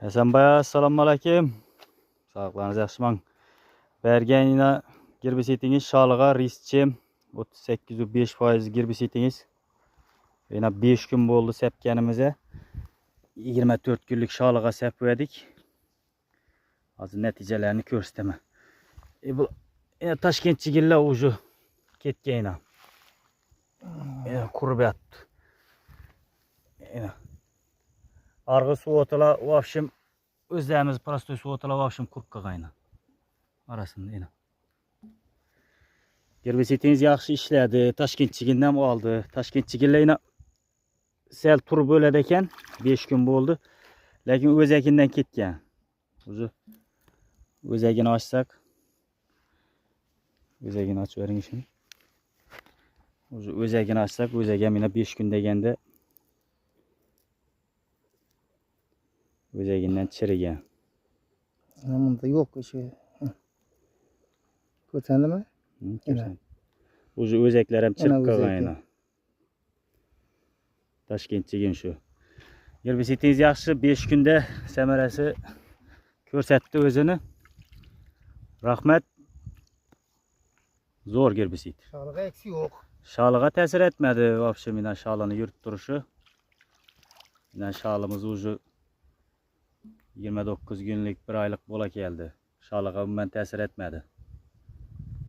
Hasanbay, assalomu alaykum. Sağlıqlarınız yaxşımı? Bergen yine girbisitiniz şalığa riskçim 38,5% girbisitiniz. Yine 5 gün oldu sepkenimize. 24 günlük şalığa sep verdik. Hazır neticelerini gösterme. Bu Taşkentçigille ucu ketken. Kurup yattı. Argı suvatala vafşım özlerimiz prostoy suvatala vafşım kurup kagayna. Arasında yine. Girbisitiniz yaxşı işledi. Taşkentçiginden aldı. Taşkentçigille yine sel tur böyledeken 5 gün oldu. Lakin özekinden ketken. Özekini açsak. Özekini aç verin işini. Özekini açsak. Özekem yine 5 gün degende özekinden çirigen. Bunda yok işi. Kötündü mü? Evet. Özeklerim çirip kagayna. Taşkentçigin şu. Girbisitiniz yaxşı 5 günde semeresi körsetti özünü. Rahmet. Zor girbisit. Şalığa eksi yok. Şalığa tesir etmedi vapşım yine şalını yurt duruşu. Yine şalımız ucu 29 günlük bir aylık bola geldi. Şalığa ben tesir etmedi.